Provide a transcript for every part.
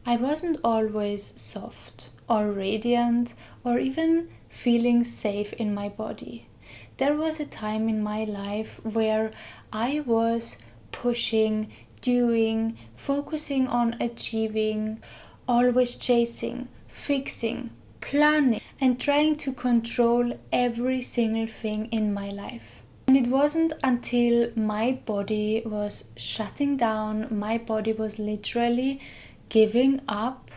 I wasn't always soft or radiant or even feeling safe in my body. There was a time in my life where I was pushing, doing, focusing on achieving, always chasing, fixing, planning, and trying to control every single thing in my life. And it wasn't until my body was shutting down, my body was literally giving up,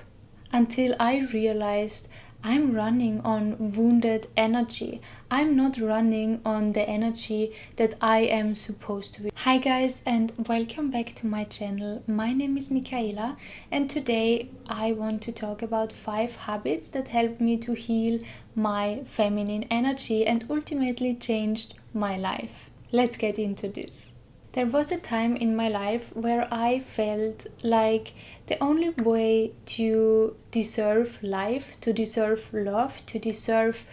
until I realized I'm running on wounded energy. I'm not running on the energy that I am supposed to be. Hi guys, and welcome back to my channel. My name is Michaela, and today I want to talk about 5 habits that helped me to heal my feminine energy and ultimately changed my life. Let's get into this. There was a time in my life where I felt like the only way to deserve life, to deserve love, to deserve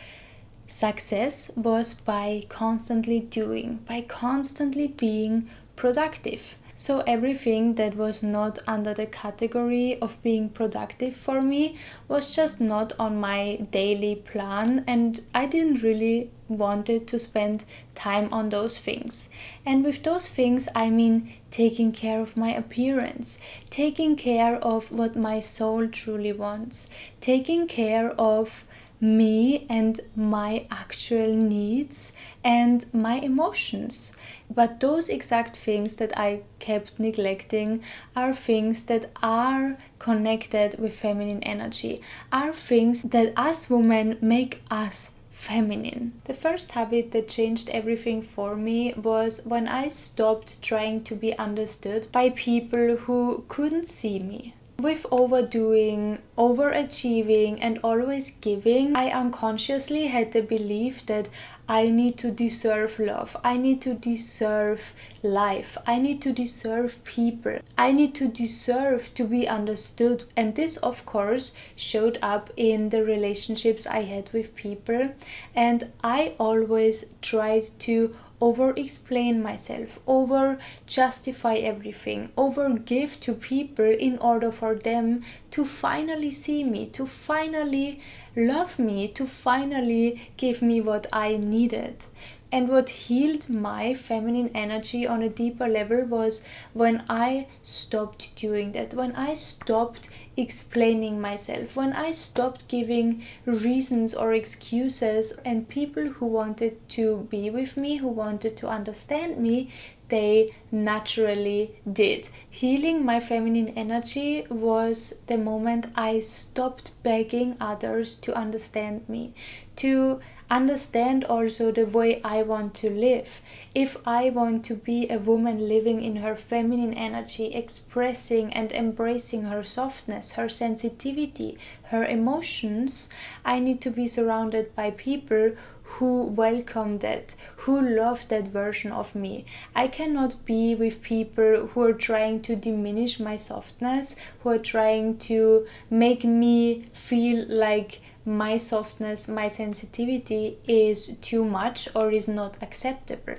success was by constantly doing, by constantly being productive. So everything that was not under the category of being productive for me was just not on my daily plan, and I didn't really wanted to spend time on those things. And with those things I mean taking care of my appearance, taking care of what my soul truly wants, taking care of me and my actual needs and my emotions. But those exact things that I kept neglecting are things that are connected with feminine energy, are things that as women make us feminine. The first habit that changed everything for me was when I stopped trying to be understood by people who couldn't see me. With overdoing, overachieving, and always giving, I unconsciously had the belief that I need to deserve love, I need to deserve life, I need to deserve people, I need to deserve to be understood. And this, of course, showed up in the relationships I had with people, and I always tried to over explain myself, over justify everything, over give to people in order for them to finally see me, to finally love me, to finally give me what I needed. And what healed my feminine energy on a deeper level was when I stopped doing that, when I stopped explaining myself, when I stopped giving reasons or excuses, and people who wanted to be with me, who wanted to understand me, they naturally did. Healing my feminine energy was the moment I stopped begging others to understand me, to understand also the way I want to live. If I want to be a woman living in her feminine energy, expressing and embracing her softness, her sensitivity, her emotions, I need to be surrounded by people who welcome that, who love that version of me. I cannot be with people who are trying to diminish my softness, who are trying to make me feel like my softness, my sensitivity is too much or is not acceptable.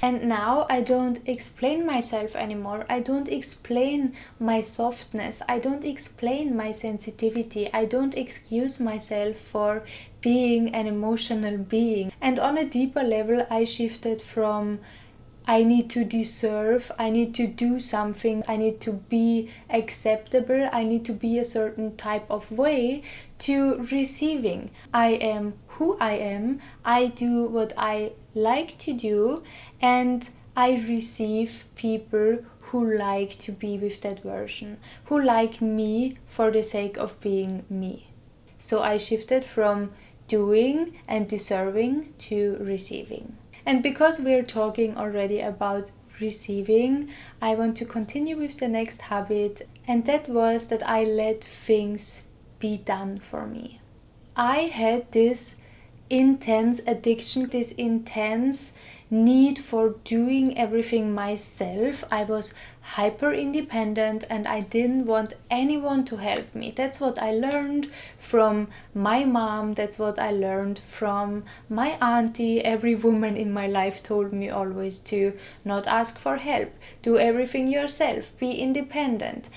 And now I don't explain myself anymore. I don't explain my softness. I don't explain my sensitivity. I don't excuse myself for being an emotional being. And on a deeper level, I shifted from I need to deserve, I need to do something, I need to be acceptable, I need to be a certain type of way, to receiving. I am who I am, I do what I like to do, and I receive people who like to be with that version, who like me for the sake of being me. So I shifted from doing and deserving to receiving. And because we're talking already about receiving, I want to continue with the next habit, and that was that I let things be done for me. I had this intense addiction, this intense need for doing everything myself. I was hyper independent and I didn't want anyone to help me. That's what I learned from my mom, that's what I learned from my auntie. Every woman in my life told me always to not ask for help, do everything yourself, be independent.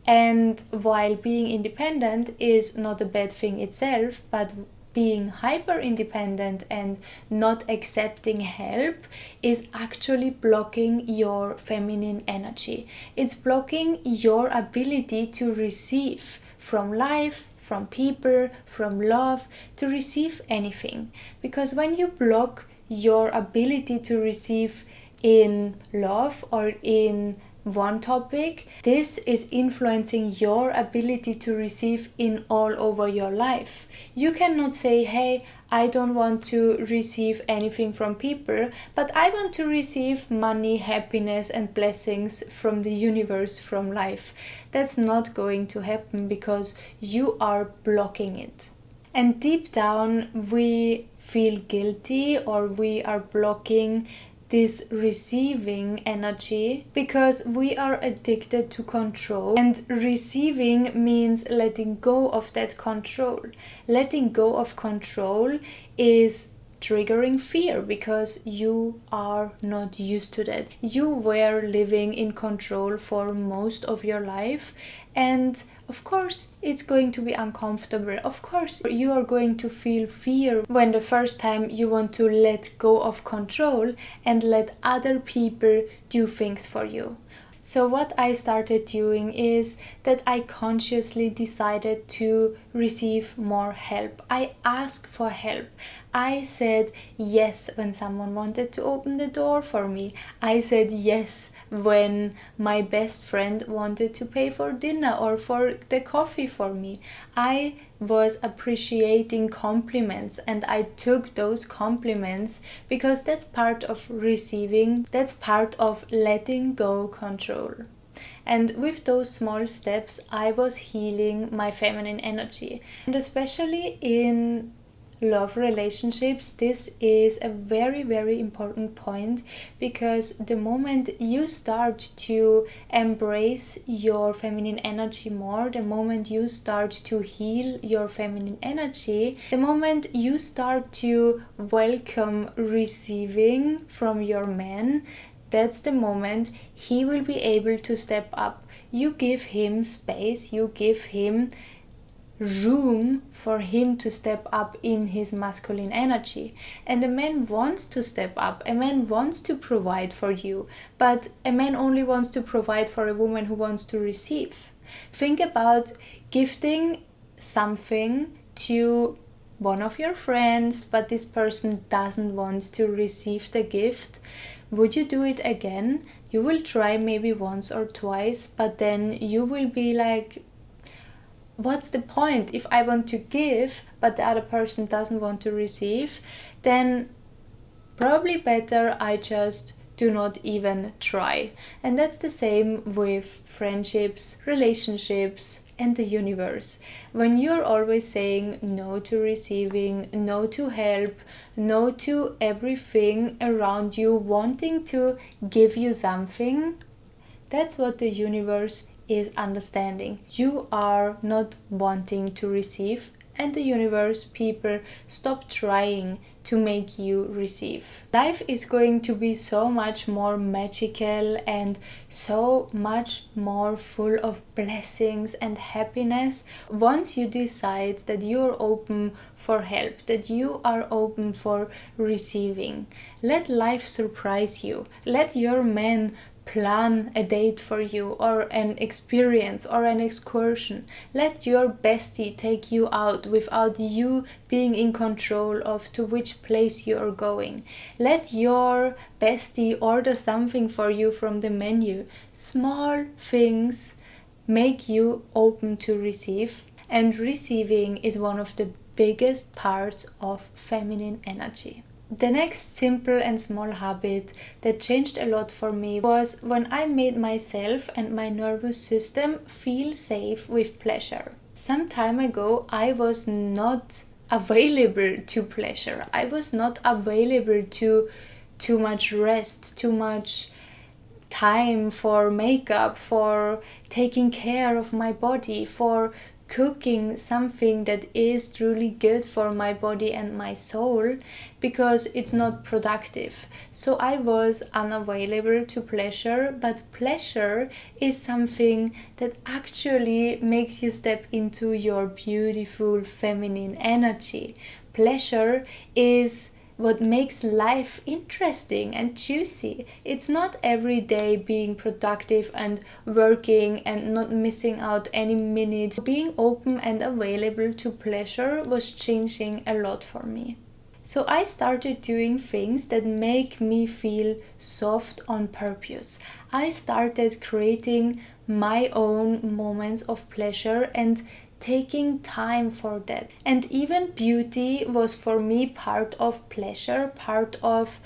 And while being independent is not a bad thing itself, but being hyper independent and not accepting help is actually blocking your feminine energy. It's blocking your ability to receive from life, from people, from love, to receive anything. Because when you block your ability to receive in love or in one topic, this is influencing your ability to receive in all over your life. You cannot say, hey, I don't want to receive anything from people, but I want to receive money, happiness, and blessings from the universe, from life. That's not going to happen because you are blocking it. And deep down, we feel guilty, or we are blocking this receiving energy because we are addicted to control, and receiving means letting go of that control. Letting go of control is triggering fear because you are not used to that. You were living in control for most of your life, and of course it's going to be uncomfortable. Of course you are going to feel fear when the first time you want to let go of control and let other people do things for you. So what I started doing is that I consciously decided to receive more help. I asked for help. I said yes when someone wanted to open the door for me. I said yes when my best friend wanted to pay for dinner or for the coffee for me. I was appreciating compliments, and I took those compliments because that's part of receiving, that's part of letting go control. And with those small steps, I was healing my feminine energy. And especially in love relationships, this is a very, very important point, because the moment you start to embrace your feminine energy more, the moment you start to heal your feminine energy, the moment you start to welcome receiving from your man, that's the moment he will be able to step up. You give him space, you give him room for him to step up in his masculine energy. And a man wants to step up, a man wants to provide for you, but a man only wants to provide for a woman who wants to receive. Think about gifting something to one of your friends, but this person doesn't want to receive the gift. Would you do it again? You will try maybe once or twice, but then you will be like, what's the point? If I want to give, but the other person doesn't want to receive, then probably better I just do not even try. And that's the same with friendships, relationships, and the universe. When you're always saying no to receiving, no to help, no to everything around you wanting to give you something, that's what the universe is understanding. You are not wanting to receive, and the universe, people, stop trying to make you receive. Life is going to be so much more magical and so much more full of blessings and happiness once you decide that you're open for help, that you are open for receiving. Let life surprise you. Let your man plan a date for you, or an experience, or an excursion. Let your bestie take you out without you being in control of to which place you are going. Let your bestie order something for you from the menu. Small things make you open to receive, and receiving is one of the biggest parts of feminine energy. The next simple and small habit that changed a lot for me was when I made myself and my nervous system feel safe with pleasure. Some time ago, I was not available to pleasure. I was not available to too much rest, too much time for makeup, for taking care of my body, for cooking something that is truly good for my body and my soul because it's not productive. So I was unavailable to pleasure, but pleasure is something that actually makes you step into your beautiful feminine energy. Pleasure is what makes life interesting and juicy. It's not every day being productive and working and not missing out any minute. Being open and available to pleasure was changing a lot for me. So I started doing things that make me feel soft on purpose. I started creating my own moments of pleasure and taking time for that. And even beauty was for me part of pleasure, part of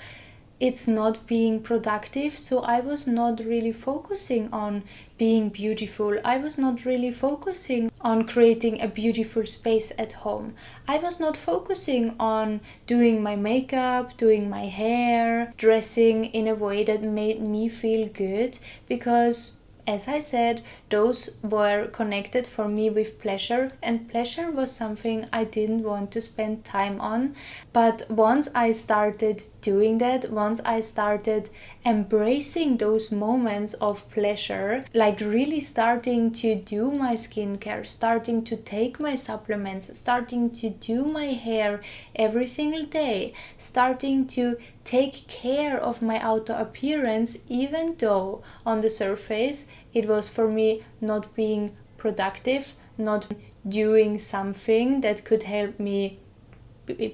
it's not being productive. So I was not really focusing on being beautiful. I was not really focusing on creating a beautiful space at home. I was not focusing on doing my makeup, doing my hair, dressing in a way that made me feel good, because as I said, those were connected for me with pleasure, and pleasure was something I didn't want to spend time on. But once I started doing that, once I started embracing those moments of pleasure, like really starting to do my skincare, starting to take my supplements, starting to do my hair every single day, starting to take care of my outer appearance, even though on the surface it was for me not being productive, not doing something that could help me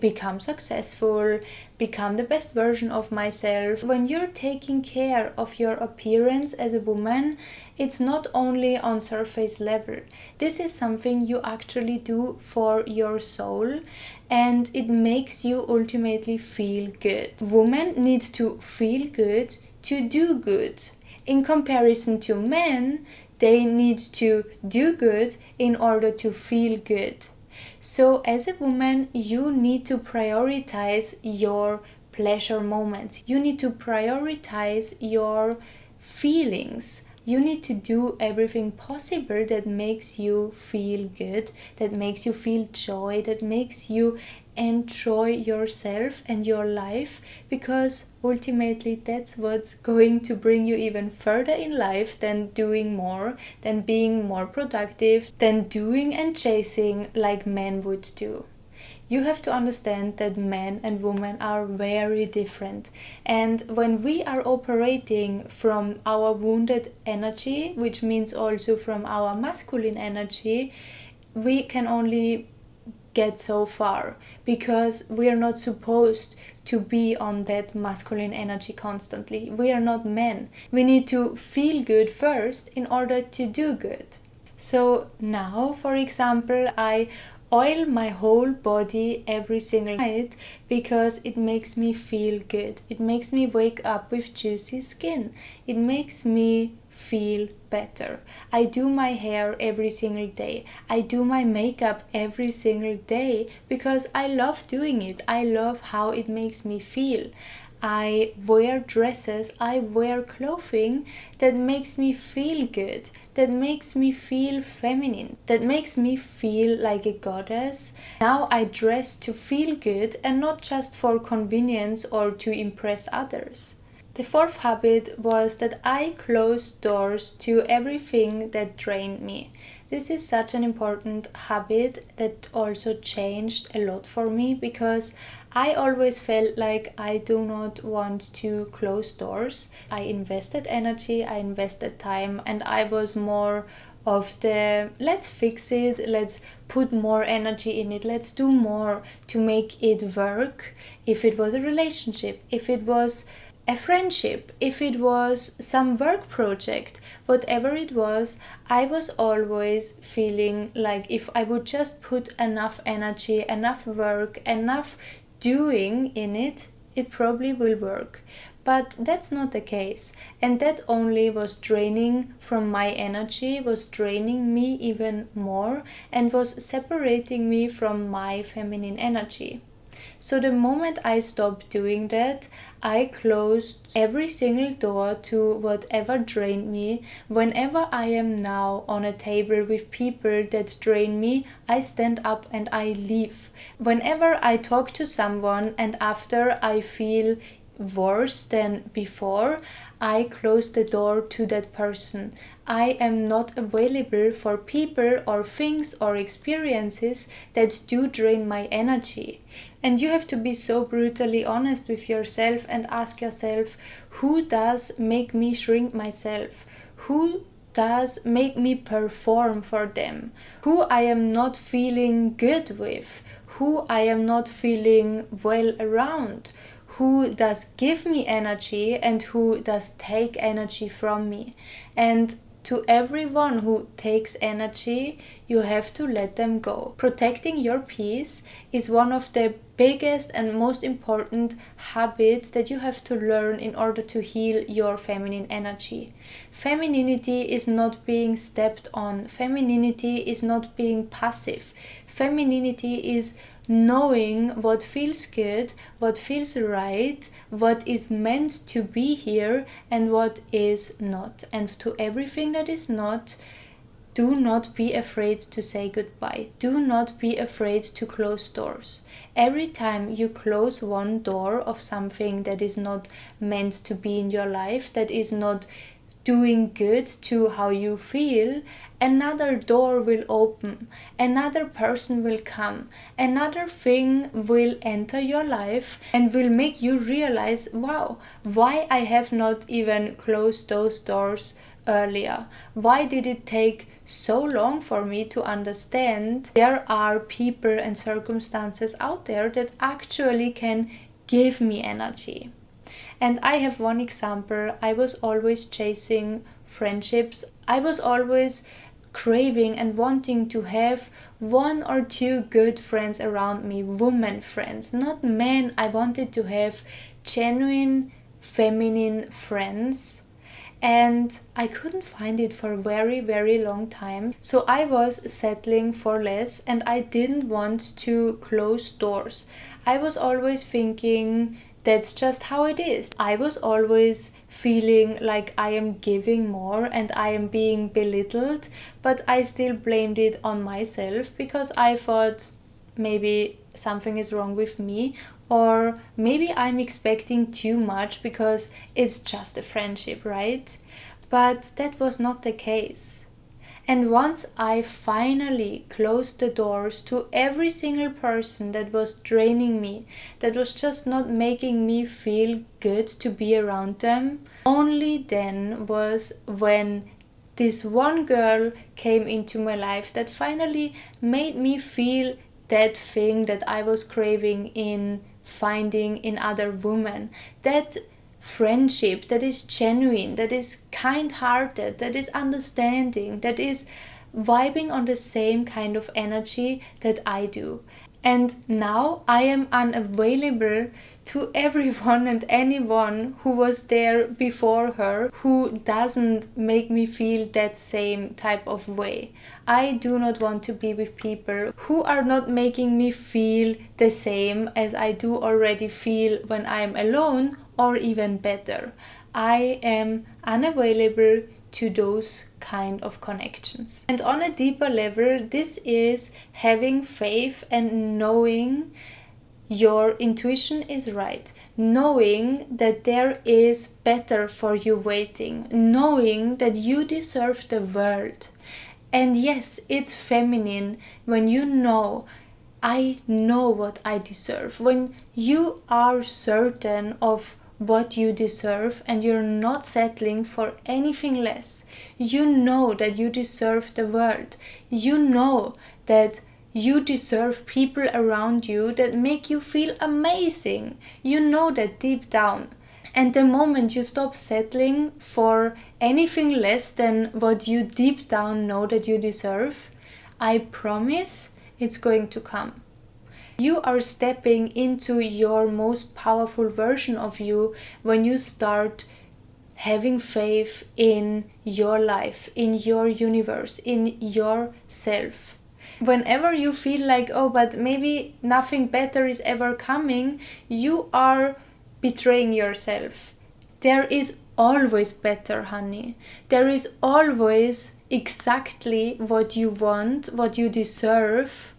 become successful, become the best version of myself. When you're taking care of your appearance as a woman, it's not only on surface level. This is something you actually do for your soul, and it makes you ultimately feel good. Women need to feel good to do good. In comparison to men, they need to do good in order to feel good. So as a woman, you need to prioritize your pleasure moments. You need to prioritize your feelings. You need to do everything possible that makes you feel good, that makes you feel joy, that makes you enjoy yourself and your life, because ultimately that's what's going to bring you even further in life than doing more, than being more productive, than doing and chasing like men would do. You have to understand that men and women are very different, and when we are operating from our wounded energy, which means also from our masculine energy, we can only get so far, because we are not supposed to be on that masculine energy constantly. We are not men. We need to feel good first in order to do good. So now, for example, I oil my whole body every single night because it makes me feel good. It makes me wake up with juicy skin. It makes me feel better. I do my hair every single day. I do my makeup every single day because I love doing it. I love how it makes me feel. I wear dresses, I wear clothing that makes me feel good, that makes me feel feminine, that makes me feel like a goddess. Now I dress to feel good and not just for convenience or to impress others. The fourth habit was that I closed doors to everything that drained me. This is such an important habit that also changed a lot for me, because I always felt like I do not want to close doors. I invested energy, I invested time, and I was more of the let's fix it, let's put more energy in it, let's do more to make it work. If it was a relationship, if it was a friendship, if it was some work project, whatever it was, I was always feeling like if I would just put enough energy, enough work, enough doing in it, it probably will work. But that's not the case, and that only was draining from my energy, was draining me even more, and was separating me from my feminine energy. So the moment I stopped doing that, I closed every single door to whatever drained me. Whenever I am now on a table with people that drain me, I stand up and I leave. Whenever I talk to someone and after I feel worse than before, I close the door to that person. I am not available for people or things or experiences that do drain my energy. And you have to be so brutally honest with yourself and ask yourself, who does make me shrink myself? Who does make me perform for them? Who I am not feeling good with? Who I am not feeling well around? Who does give me energy and who does take energy from me? And to everyone who takes energy, you have to let them go. Protecting your peace is one of the biggest and most important habits that you have to learn in order to heal your feminine energy. Femininity is not being stepped on. Femininity is not being passive. Femininity is knowing what feels good, what feels right, what is meant to be here and what is not. And to everything that is not, do not be afraid to say goodbye. Do not be afraid to close doors. Every time you close one door of something that is not meant to be in your life, that is not doing good to how you feel, another door will open, another person will come, another thing will enter your life and will make you realize, wow, why I have not even closed those doors earlier? Why did it take so long for me to understand there are people and circumstances out there that actually can give me energy? And I have one example. I was always chasing friendships. I was always craving and wanting to have one or two good friends around me, women friends, not men. I wanted to have genuine feminine friends. And I couldn't find it for a very, very long time. So I was settling for less and I didn't want to close doors. I was always thinking, that's just how it is. I was always feeling like I am giving more and I am being belittled, but I still blamed it on myself because I thought maybe something is wrong with me, or maybe I'm expecting too much because it's just a friendship, right? But that was not the case. And once I finally closed the doors to every single person that was draining me, that was just not making me feel good to be around them, only then was when this one girl came into my life that finally made me feel that thing that I was craving in finding in other women. That friendship that is genuine, that is kind-hearted, that is understanding, that is vibing on the same kind of energy that I do. And now I am unavailable to everyone and anyone who was there before her who doesn't make me feel that same type of way. I do not want to be with people who are not making me feel the same as I do already feel when I am alone, or even better. I am unavailable to those kind of connections. And on a deeper level, this is having faith and knowing your intuition is right, knowing that there is better for you waiting, knowing that you deserve the world. And yes, it's feminine when you know, I know what I deserve. When you are certain of what you deserve and you're not settling for anything less. You know that you deserve the world. You know that you deserve people around you that make you feel amazing. You know that deep down. And the moment you stop settling for anything less than what you deep down know that you deserve, I promise it's going to come. You are stepping into your most powerful version of you when you start having faith in your life, in your universe, in yourself. Whenever you feel like, oh, but maybe nothing better is ever coming, you are betraying yourself. There is always better, honey. There is always exactly what you want, what you deserve.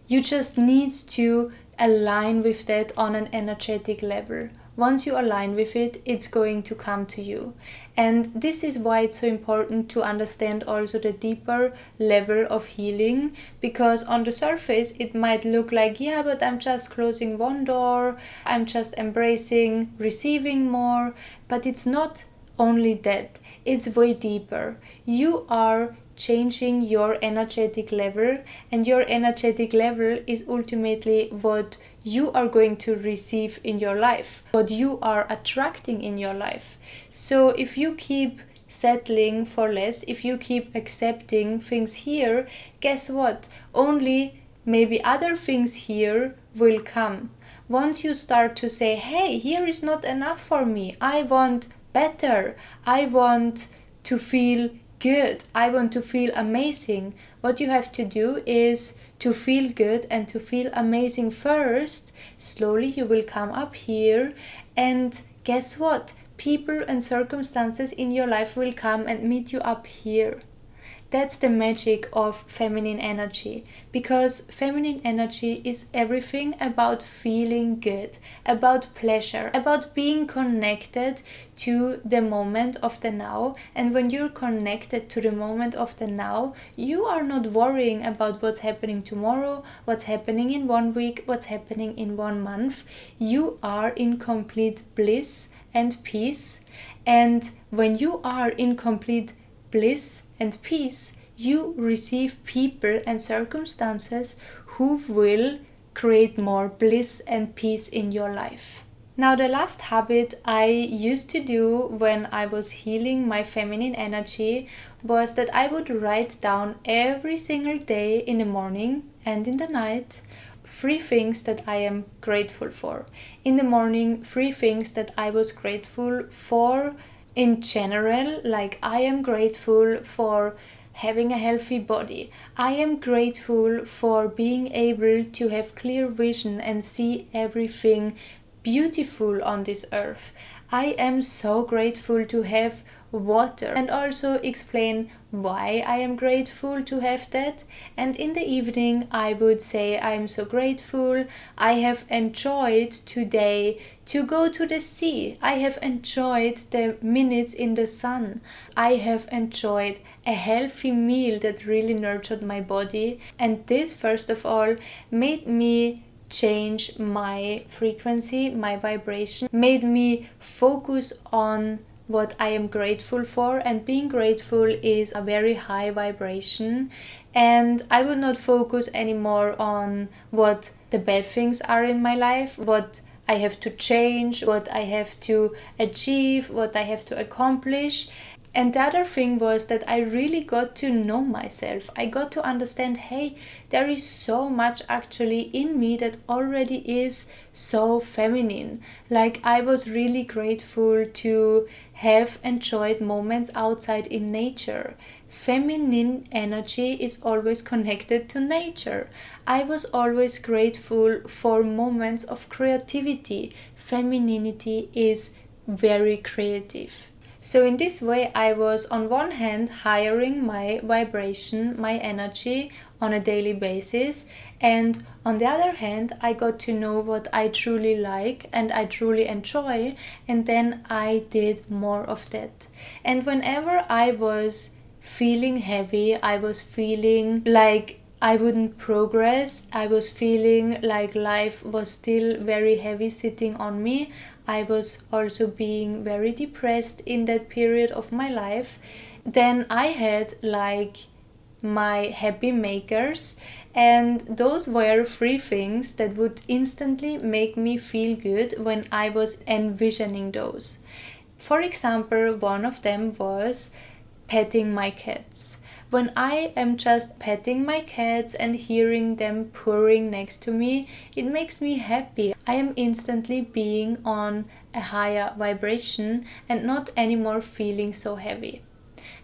You just need to align with that on an energetic level. Once you align with it, it's going to come to you. And this is why it's so important to understand also the deeper level of healing, because on the surface it might look like, yeah, but I'm just closing one door, I'm just embracing receiving more, but it's not only that, it's way deeper. You are changing your energetic level, and your energetic level is ultimately what you are going to receive in your life, what you are attracting in your life. So if you keep settling for less, if you keep accepting things here, guess what? Only maybe other things here will come. Once you start to say, hey, here is not enough for me, I want better, I want to feel good, I want to feel amazing. What you have to do is to feel good and to feel amazing first. Slowly you will come up here, and guess what? People and circumstances in your life will come and meet you up here. That's the magic of feminine energy, because feminine energy is everything about feeling good, about pleasure, about being connected to the moment of the now. And when you're connected to the moment of the now, you are not worrying about what's happening tomorrow, what's happening in 1 week, what's happening in 1 month. You are in complete bliss and peace. And when you are in complete bliss and peace, you receive people and circumstances who will create more bliss and peace in your life. Now, the last habit I used to do when I was healing my feminine energy was that I would write down every single day, in the morning and in the night, 3 things that I am grateful for. In the morning, 3 things that I was grateful for in general, like I am grateful for having a healthy body. I am grateful for being able to have clear vision and see everything beautiful on this earth. I am so grateful to have water, and also explain why I am grateful to have that. And in the evening I would say, I am so grateful I have enjoyed today to go to the sea. I have enjoyed the minutes in the sun. I have enjoyed a healthy meal that really nurtured my body. And this, first of all, made me change my frequency, my vibration, made me focus on what I am grateful for. And being grateful is a very high vibration, and I would not focus anymore on what the bad things are in my life, what I have to change, what I have to achieve, what I have to accomplish. And the other thing was that I really got to know myself. I got to understand, hey, there is so much actually in me that already is so feminine. Like, I was really grateful to have enjoyed moments outside in nature. Feminine energy is always connected to nature. I was always grateful for moments of creativity. Femininity is very creative. So in this way, I was on one hand hiring my vibration, my energy on a daily basis, and on the other hand, I got to know what I truly like and I truly enjoy, and then I did more of that. And whenever I was feeling heavy, I was feeling like I wouldn't progress, I was feeling like life was still very heavy sitting on me, I was also being very depressed in that period of my life, then I had like my happy makers, and those were 3 things that would instantly make me feel good when I was envisioning those. For example, one of them was petting my cats. When I am just petting my cats and hearing them purring next to me, it makes me happy. I am instantly being on a higher vibration and not anymore feeling so heavy.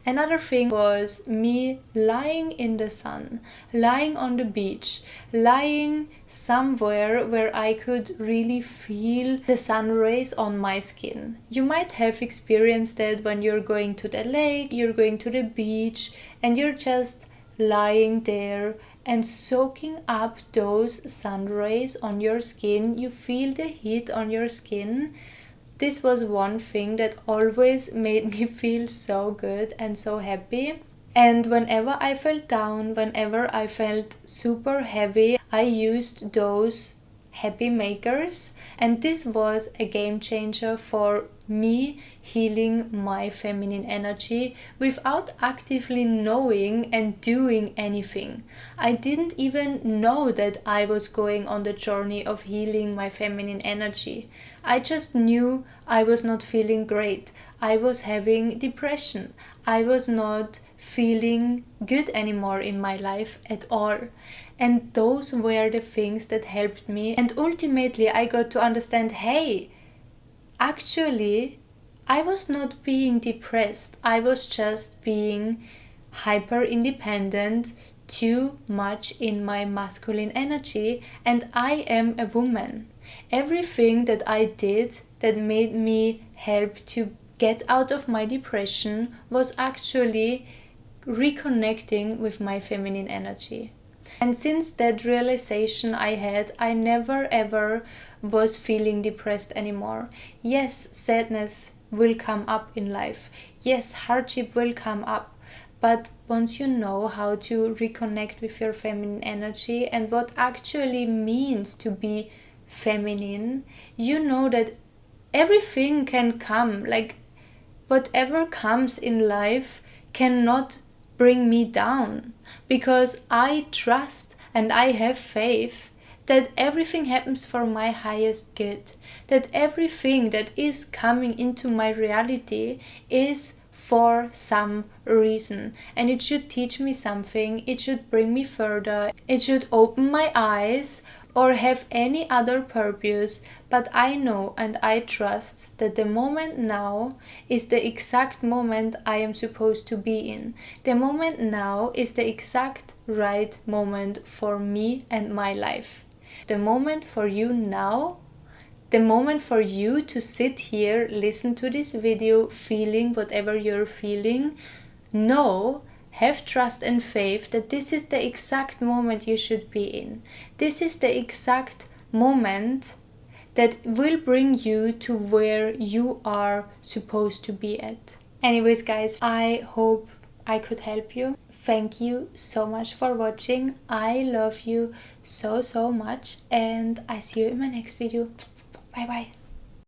Another thing was me lying in the sun, lying on the beach, lying somewhere where I could really feel the sun rays on my skin. You might have experienced that when you're going to the lake, you're going to the beach, and you're just lying there and soaking up those sun rays on your skin. You feel the heat on your skin. This was one thing that always made me feel so good and so happy. And whenever I felt down, whenever I felt super heavy, I used those happy makers, and this was a game changer for me healing my feminine energy without actively knowing and doing anything. I didn't even know that I was going on the journey of healing my feminine energy. I just knew I was not feeling great. I was having depression. I was not feeling good anymore in my life at all. And those were the things that helped me. And ultimately, I got to understand, hey, actually, I was not being depressed. I was just being hyper independent, too much in my masculine energy, and I am a woman. Everything that I did that made me help to get out of my depression was actually reconnecting with my feminine energy. And since that realization I had, I never ever was feeling depressed anymore. Yes, sadness will come up in life. Yes, hardship will come up. But once you know how to reconnect with your feminine energy and what actually means to be feminine, you know that everything can come. Like, whatever comes in life cannot bring me down, because I trust and I have faith that everything happens for my highest good, that everything that is coming into my reality is for some reason, and it should teach me something, it should bring me further, it should open my eyes or have any other purpose. But I know and I trust that the moment now is the exact moment I am supposed to be in. The moment now is the exact right moment for me and my life. The moment for you now, the moment for you to sit here, listen to this video, feeling whatever you're feeling. Know, have trust and faith that this is the exact moment you should be in. This is the exact moment that will bring you to where you are supposed to be at. Anyways, guys, I hope I could help you. Thank you so much for watching. I love you so much, and I see you in my next video. Bye bye.